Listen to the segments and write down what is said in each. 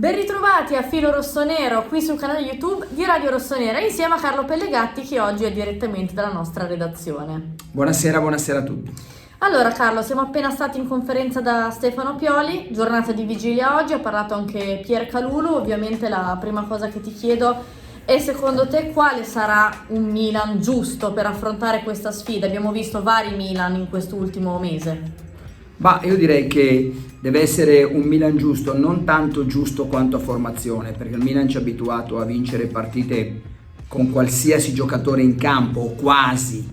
Ben ritrovati a Filo Rossonero qui sul canale YouTube di Radio Rossonera insieme a Carlo Pellegatti che oggi è direttamente dalla nostra redazione. Buonasera a tutti. Allora Carlo, siamo appena stati in conferenza da Stefano Pioli, giornata di vigilia oggi, ha parlato anche Pier Calulu. Ovviamente la prima cosa che ti chiedo è secondo te quale sarà un Milan giusto per affrontare questa sfida? Abbiamo visto vari Milan in quest'ultimo mese. Io direi che deve essere un Milan giusto, non tanto giusto quanto a formazione, perché il Milan ci ha abituato a vincere partite con qualsiasi giocatore in campo, o quasi,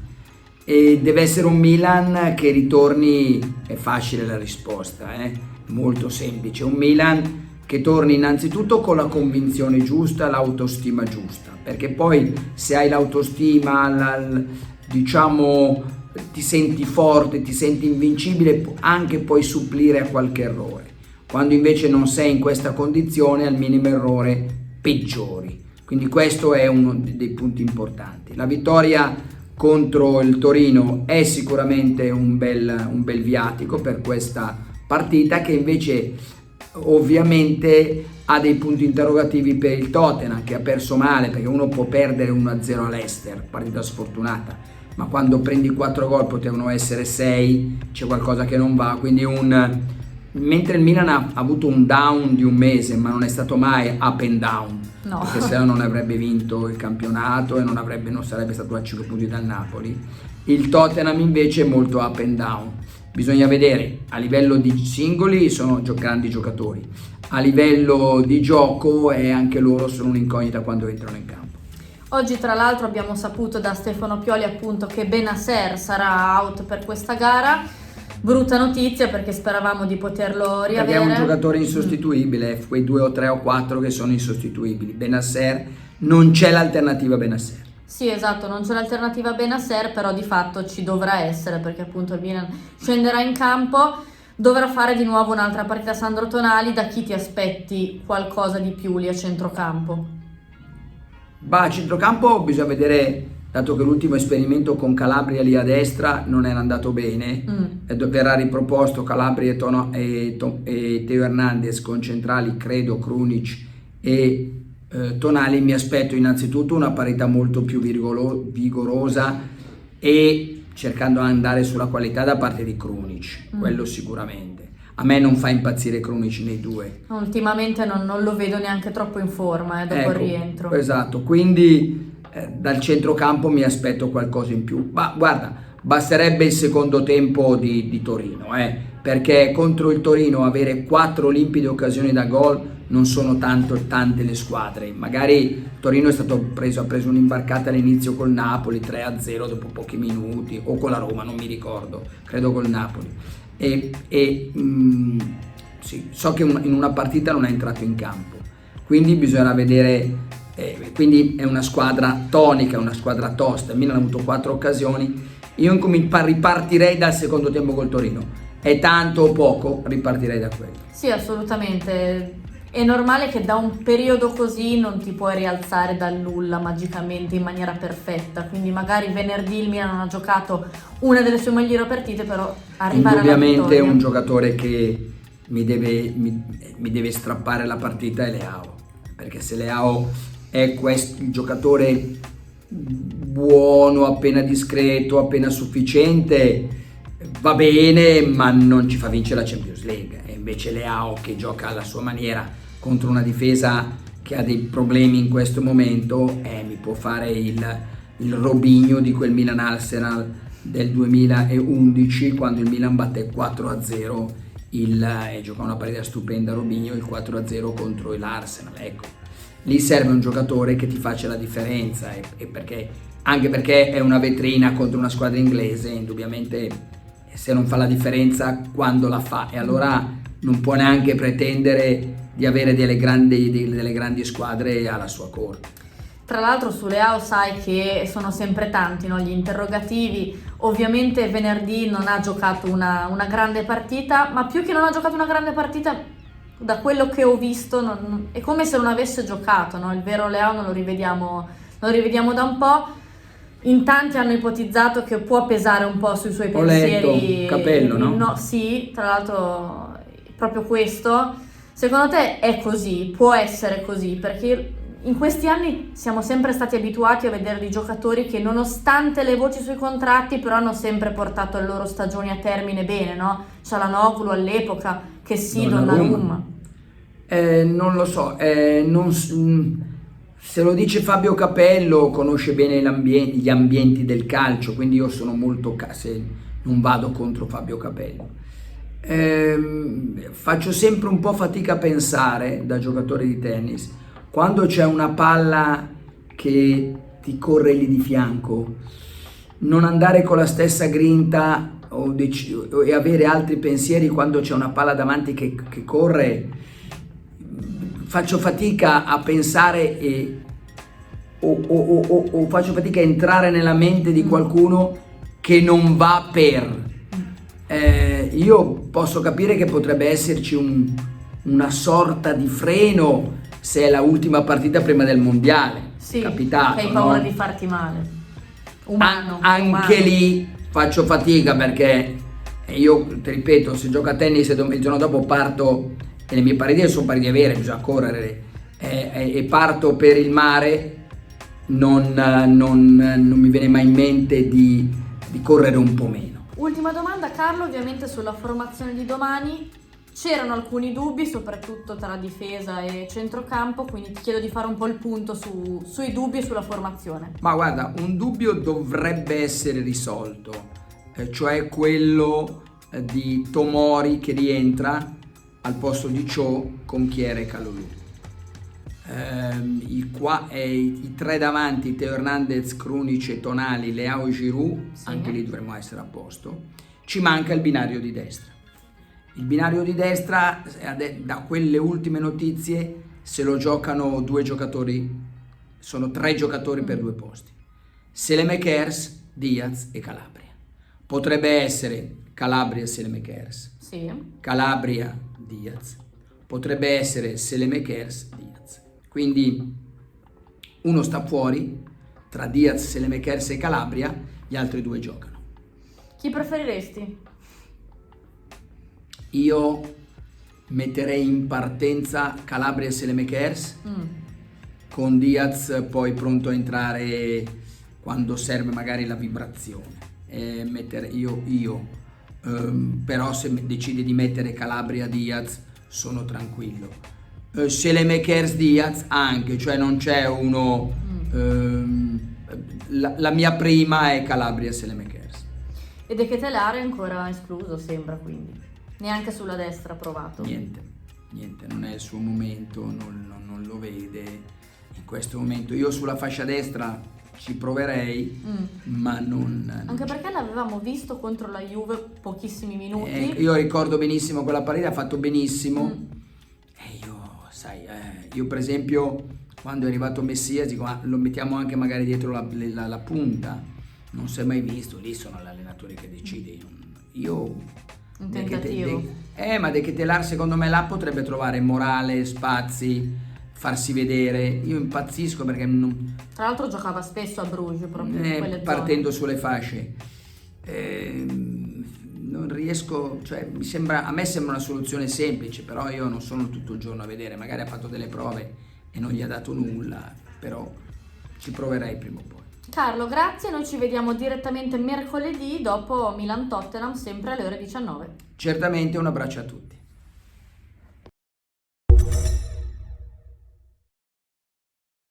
e deve essere un Milan che ritorni, è facile la risposta, molto semplice, un Milan che torni innanzitutto con la convinzione giusta, l'autostima giusta, perché poi se hai l'autostima, ti senti forte, ti senti invincibile, anche puoi supplire a qualche errore. Quando invece non sei in questa condizione, al minimo errore peggiori. Quindi questo è uno dei punti importanti. La vittoria contro il Torino è sicuramente un bel viatico per questa partita, che invece ovviamente ha dei punti interrogativi per il Tottenham, che ha perso male, perché uno può perdere 1-0 all'Ester, partita sfortunata, ma quando prendi 4 gol potevano essere 6, c'è qualcosa che non va. Quindi mentre il Milan ha avuto un down di un mese, ma non è stato mai up and down, no, perché se no non avrebbe vinto il campionato e non sarebbe stato a 5 punti dal Napoli. Il Tottenham invece è molto up and down. Bisogna vedere, a livello di singoli sono grandi giocatori, a livello di gioco anche loro sono un'incognita quando entrano in campo. Oggi tra l'altro abbiamo saputo da Stefano Pioli appunto che Bennacer sarà out per questa gara. Brutta notizia, perché speravamo di poterlo riavere. Perché è un giocatore insostituibile, quei 2 o 3 o 4 che sono insostituibili. Bennacer, non c'è l'alternativa a Bennacer. Sì, esatto, non c'è l'alternativa a Bennacer, però di fatto ci dovrà essere, perché appunto il Milan scenderà in campo, dovrà fare di nuovo un'altra partita. Sandro Tonali, da chi ti aspetti qualcosa di più lì a centrocampo? A centrocampo bisogna vedere, dato che l'ultimo esperimento con Calabria lì a destra non era andato bene, verrà riproposto Calabria e Teo Hernandez con centrali, credo, Krunic e Tonali. Mi aspetto innanzitutto una parità molto più vigorosa e cercando di andare sulla qualità da parte di Krunic, quello sicuramente. A me non fa impazzire Krunic nei due. Ultimamente non lo vedo neanche troppo in forma dopo il rientro. Esatto, quindi dal centrocampo mi aspetto qualcosa in più. Ma guarda, basterebbe il secondo tempo di Torino, perché contro il Torino avere 4 limpide occasioni da gol non sono tante le squadre. Magari Torino ha preso un'imbarcata all'inizio col Napoli 3-0 dopo pochi minuti, o con la Roma, non mi ricordo, credo col Napoli. Sì, so che in una partita non è entrato in campo, quindi bisogna vedere, quindi è una squadra tonica, una squadra tosta. Il Milan ha avuto 4 occasioni. Io ripartirei dal secondo tempo col Torino. È tanto o poco? Ripartirei da quello. Sì, assolutamente. È normale che da un periodo così non ti puoi rialzare dal nulla magicamente in maniera perfetta, quindi magari venerdì il Milan non ha giocato una delle sue migliori partite, però arrivare alla vittoria. Indubbiamente è un giocatore che mi deve strappare la partita è Leao, perché se Leao è questo giocatore buono, appena discreto, appena sufficiente, va bene, ma non ci fa vincere la Champions League. E invece Leao, che gioca alla sua maniera contro una difesa che ha dei problemi in questo momento, mi può fare il Robinho di quel Milan-Arsenal del 2011, quando il Milan batte 4-0 e gioca una partita stupenda Robinho, il 4-0 contro l'Arsenal. Ecco, lì serve un giocatore che ti faccia la differenza, anche perché è una vetrina contro una squadra inglese. Indubbiamente, se non fa la differenza, quando la fa, e allora non può neanche pretendere di avere delle grandi squadre alla sua corte. Tra l'altro su Leao sai che sono sempre tanti, no, gli interrogativi. Ovviamente venerdì non ha giocato una grande partita, ma più che non ha giocato una grande partita, da quello che ho visto è come se non avesse giocato, no? Il vero Leao non lo rivediamo da un po'. In tanti hanno ipotizzato che può pesare un po' sui suoi pensieri. Capello, no? No, sì, tra l'altro proprio questo. Secondo te è così? Può essere così? Perché in questi anni siamo sempre stati abituati a vedere dei giocatori che nonostante le voci sui contratti però hanno sempre portato le loro stagioni a termine bene, no? Çalhanoğlu all'epoca, che sì, Donnarumma. Non lo so, se lo dice Fabio Capello conosce bene gli ambienti del calcio, quindi io sono molto, se non vado contro Fabio Capello. Faccio sempre un po' fatica a pensare da giocatore di tennis, quando c'è una palla che ti corre lì di fianco, non andare con la stessa grinta e avere altri pensieri quando c'è una palla davanti che corre. Faccio fatica a pensare o faccio fatica a entrare nella mente di qualcuno che non va per. Io posso capire che potrebbe esserci una sorta di freno se è la ultima partita prima del mondiale. Sì, capitato, che hai paura no? di farti male. Umano. Lì faccio fatica, perché io ti ripeto, se gioco a tennis e il giorno dopo parto e le mie partite sono partite vere, bisogna correre e parto per il mare, non mi viene mai in mente di correre un po' meno. Ultima domanda, Carlo, ovviamente sulla formazione di domani. C'erano alcuni dubbi, soprattutto tra difesa e centrocampo, quindi ti chiedo di fare un po' il punto sui dubbi e sulla formazione. Ma guarda, un dubbio dovrebbe essere risolto, cioè quello di Tomori che rientra al posto di Cho con Kjær e Kalulu. I tre davanti, Teo Hernandez, Krunic e Tonali, Leao e Giroud, sì. Anche lì dovremmo essere a posto. Ci manca il binario di destra. Il binario di destra, da quelle ultime notizie, se lo giocano due giocatori, sono tre giocatori per due posti. Saelemaekers, Diaz e Calabria. Potrebbe essere Calabria, Saelemaekers, sì. Calabria, Diaz. Potrebbe essere Saelemaekers, Diaz. Quindi uno sta fuori, tra Diaz, Saelemaekers e Calabria, gli altri due giocano. Chi preferiresti? Io metterei in partenza Calabria e Saelemaekers, con Diaz poi pronto a entrare quando serve magari la vibrazione. Però se decide di mettere Calabria Diaz sono tranquillo. Saelemaekers Diaz anche, cioè non c'è uno. La mia prima è Calabria Saelemaekers. E De Ketelaere è ancora escluso, sembra, quindi neanche sulla destra provato. Niente, non è il suo momento, non lo vede in questo momento. Io sulla fascia destra ci proverei, ma non. Anche perché l'avevamo visto contro la Juve pochissimi minuti. Io ricordo benissimo quella partita, ha fatto benissimo. E io per esempio quando è arrivato Messias dico, lo mettiamo anche magari dietro la punta. Non si è mai visto, lì sono l'allenatore che decide. Un tentativo. Ma De Ketelaere secondo me là potrebbe trovare morale, spazi, farsi vedere. Io impazzisco perché tra l'altro giocava spesso a Bruges proprio in quelle partendo zone. sulle fasce. Non riesco, cioè a me sembra una soluzione semplice, però io non sono tutto il giorno a vedere, magari ha fatto delle prove e non gli ha dato nulla, però ci proverei prima o poi. Carlo, grazie, noi ci vediamo direttamente mercoledì dopo Milan-Tottenham, sempre alle ore 19. Certamente, un abbraccio a tutti.